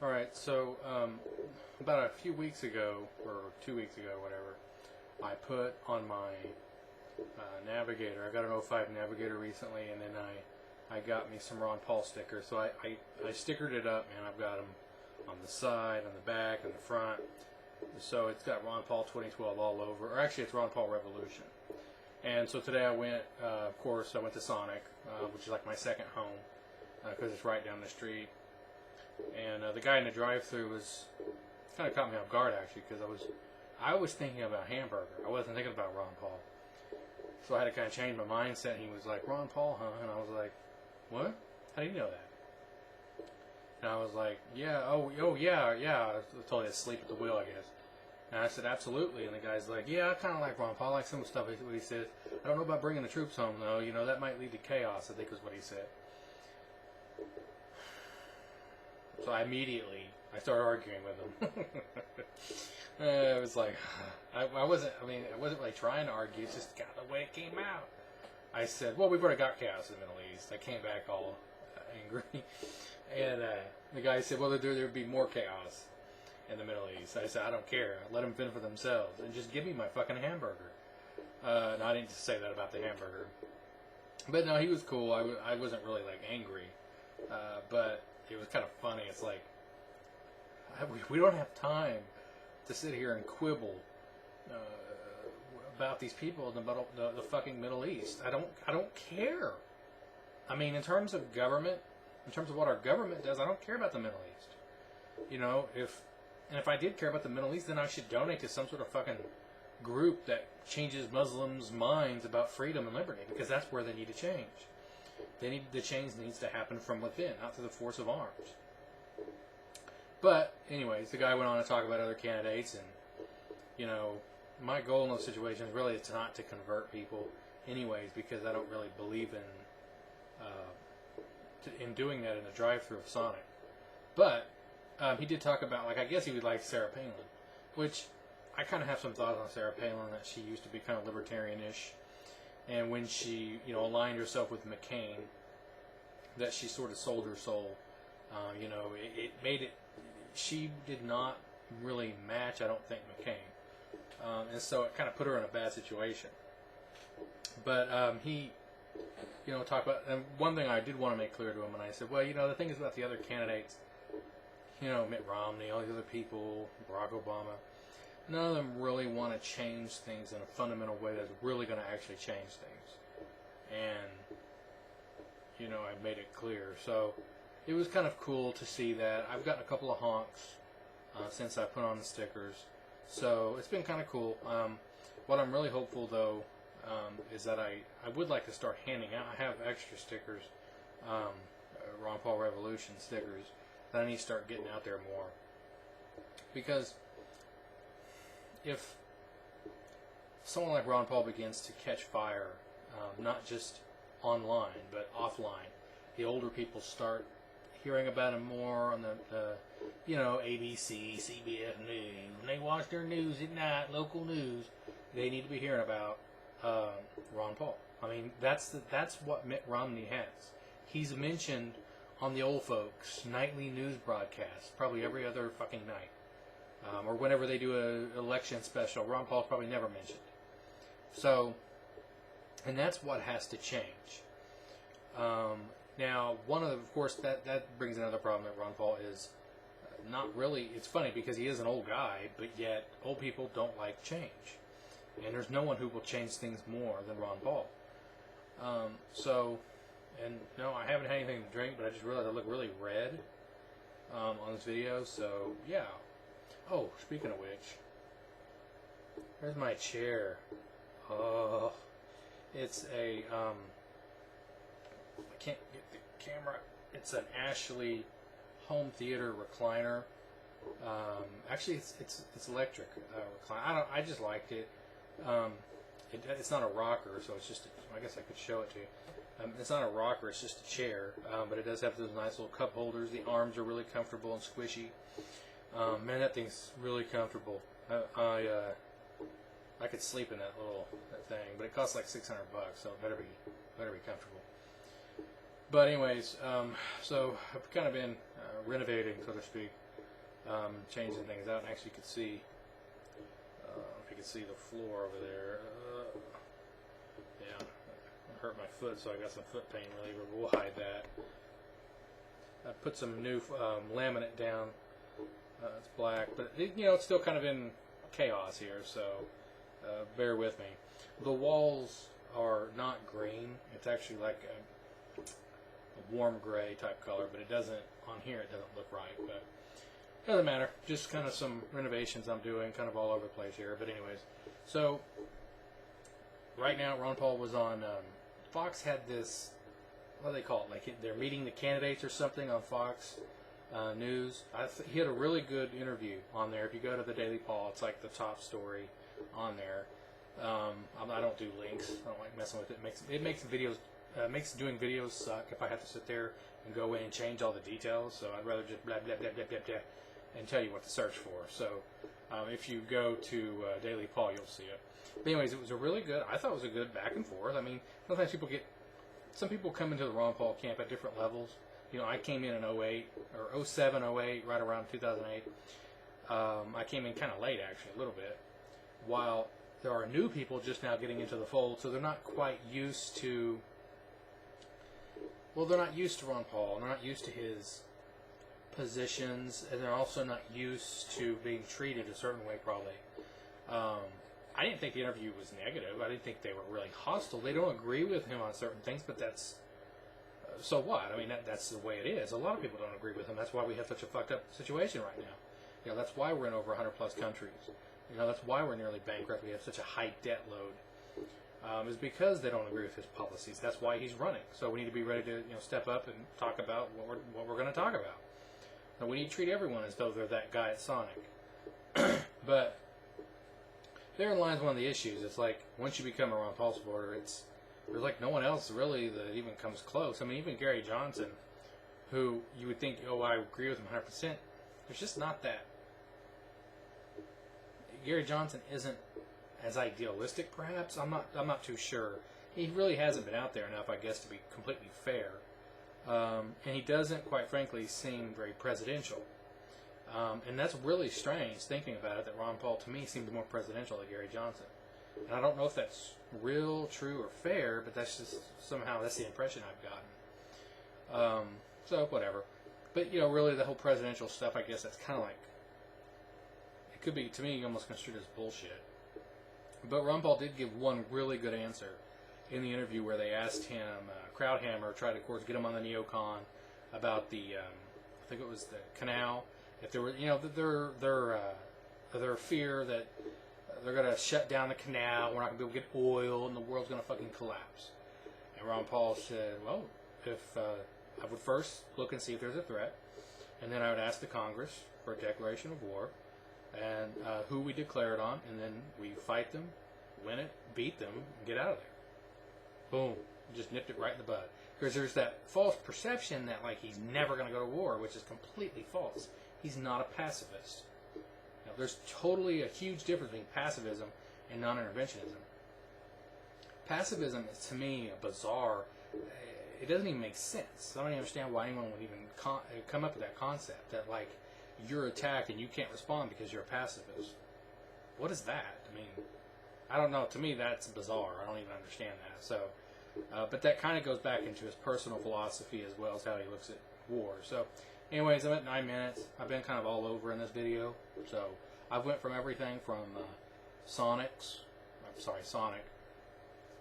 Alright, so about a few weeks ago, or 2 weeks ago, whatever, I put on my Navigator. I got an '05 Navigator recently, and then I got me some Ron Paul stickers. So I stickered it up, man. I've got them on the side, on the back, on the front. So it's got Ron Paul 2012 all over. Or actually, it's Ron Paul Revolution. And so today I went, of course, I went to Sonic, which is like my second home, because it's right down the street. And the guy in the drive-thru was kind of caught me off guard, actually, because I was thinking about hamburger. I wasn't thinking about Ron Paul. So I had to kind of change my mindset. And he was like, "Ron Paul, huh?" And I was like, "What? How do you know that?" And I was like, "Yeah, oh, yeah." I was totally asleep at the wheel, I guess. And I said, "Absolutely." And the guy's like, "Yeah, I kind of like Ron Paul. I like some stuff what he said. I don't know about bringing the troops home, though. You know, that might lead to chaos," I think was what he said. So I started arguing with him. It was like, I wasn't really trying to argue. It's just kind of the way it came out. I said, "Well, we've already got chaos in the Middle East." I came back all angry. And the guy said, "Well, there would be more chaos in the Middle East." I said, "I don't care. Let them fend for themselves. And just give me my fucking hamburger." No, I didn't say that about the hamburger. But no, he was cool. I wasn't really, like, angry. But it was kind of funny. It's like, we don't have time to sit here and quibble about these people in the fucking Middle East. I don't care. I mean, in terms of government, in terms of what our government does, I don't care about the Middle East. You know, if I did care about the Middle East, then I should donate to some sort of fucking group that changes Muslims' minds about freedom and liberty, because that's where they need to change. The change needs to happen from within, not through the force of arms. But, anyways, the guy went on to talk about other candidates, and, you know, my goal in those situations really is not to convert people anyways, because I don't really believe in doing that in the drive-thru of Sonic. But he did talk about, like, I guess he would like Sarah Palin, which I kind of have some thoughts on Sarah Palin, that she used to be kind of libertarian-ish, and when she, you know, aligned herself with McCain, that she sort of sold her soul. You know, it made it, she did not really match, I don't think, McCain. And so it kind of put her in a bad situation. But he, you know, talked about, and one thing I did want to make clear to him, and I said, well, you know, the thing is about the other candidates, you know, Mitt Romney, all these other people, Barack Obama, none of them really want to change things in a fundamental way that's really going to actually change things. And, you know, I made it clear. So it was kind of cool to see that. I've gotten a couple of honks since I put on the stickers. So it's been kind of cool. What I'm really hopeful, though, is that I would like to start handing out. I have extra stickers, Ron Paul Revolution stickers, that I need to start getting out there more. Because if someone like Ron Paul begins to catch fire, not just online, but offline, the older people start hearing about him more on the you know, ABC, CBS News. When they watch their news at night, local news, they need to be hearing about Ron Paul. I mean, that's what Mitt Romney has. He's mentioned on the old folks' nightly news broadcast, probably every other fucking night. Or whenever they do an election special, Ron Paul's probably never mentioned. So, and that's what has to change. Now, of course, that brings another problem that Ron Paul is not really, it's funny because he is an old guy, but yet old people don't like change. And there's no one who will change things more than Ron Paul. And no, I haven't had anything to drink, but I just realized I look really red on this video, so yeah. Oh, speaking of which, where's my chair? Oh, it's a, I can't get the camera. It's an Ashley home theater recliner. Actually, it's electric recliner. I just liked it. It's not a rocker, so it's just, I guess I could show it to you. It's not a rocker, it's just a chair, but it does have those nice little cup holders. The arms are really comfortable and squishy. Man, that thing's really comfortable. I could sleep in that thing, but it costs like $600, so it better be comfortable. But anyways, so I've kind of been renovating, so to speak, changing things out. And actually, you could see, if you could see the floor over there. Yeah, it hurt my foot, so I got some foot pain reliever. We'll hide that. I put some new laminate down. It's black, but it's still kind of in chaos here, so bear with me. The walls are not green. It's actually like a warm gray type color, but it doesn't, on here it doesn't look right, but it doesn't matter. Just kind of some renovations I'm doing, kind of all over the place here. But anyways, so right now Ron Paul was on, Fox had this, what do they call it? Like they're meeting the candidates or something on Fox News. He had a really good interview on there. If you go to the Daily Paul, it's like the top story on there. I don't do links. I don't like messing with it. It makes videos, makes doing videos suck if I have to sit there and go in and change all the details. So I'd rather just blah blah blah blah blah blah and tell you what to search for. So if you go to Daily Paul, you'll see it. But anyways, it was a really good. I thought it was a good back and forth. I mean, sometimes some people come into the Ron Paul camp at different levels. I came in 08 or 07, 08, right around 2008. I came in kind of late, actually, a little bit. While there are new people just now getting into the fold, so they're not quite used to. Well, they're not used to Ron Paul. They're not used to his positions, and they're also not used to being treated a certain way, probably. I didn't think the interview was negative. I didn't think they were really hostile. They don't agree with him on certain things, but that's so what? I mean, that's the way it is. A lot of people don't agree with him. That's why we have such a fucked up situation right now. That's why we're in over 100 plus countries. That's why we're nearly bankrupt. We have such a high debt load. Is because they don't agree with his policies. That's why he's running. So we need to be ready to step up and talk about what we're going to talk about. Now, we need to treat everyone as though they're that guy at Sonic. But therein lies one of the issues. It's like once you become a Ron Paul supporter, there's like no one else really that even comes close. I mean, even Gary Johnson, who you would think, I agree with him 100%. There's just not that. Gary Johnson isn't as idealistic, perhaps. I'm not too sure. He really hasn't been out there enough, I guess, to be completely fair. And he doesn't, quite frankly, seem very presidential. And that's really strange, thinking about it, that Ron Paul, to me, seemed more presidential than Gary Johnson. And I don't know if that's real, true, or fair, but that's just somehow, that's the impression I've gotten. So, whatever. But, really, the whole presidential stuff, I guess that's kind of like, it could be, to me, almost construed as bullshit. But Ron Paul did give one really good answer in the interview where they asked him, Krauthammer tried to, of course, get him on the neocon about the, I think it was the canal. If there were, their fear that they're going to shut down the canal, we're not going to be able to get oil, and the world's going to fucking collapse. And Ron Paul said, well, if I would first look and see if there's a threat, and then I would ask the Congress for a declaration of war, and who we declare it on, and then we fight them, win it, beat them, and get out of there. Boom. Just nipped it right in the bud. Because there's that false perception that, like, he's never going to go to war, which is completely false. He's not a pacifist. Now, there's totally a huge difference between pacifism and non-interventionism. Pacifism is, to me, a bizarre. It doesn't even make sense. I don't even understand why anyone would even come up with that concept that, like, you're attacked and you can't respond because you're a pacifist. What is that? I mean, I don't know. To me, that's bizarre. I don't even understand that. So, but that kind of goes back into his personal philosophy as well as how he looks at war. So, anyways, I'm at 9 minutes. I've been kind of all over in this video. So, I've went from everything from Sonic,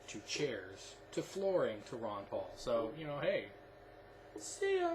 to chairs, to flooring, to Ron Paul. So, hey, see ya.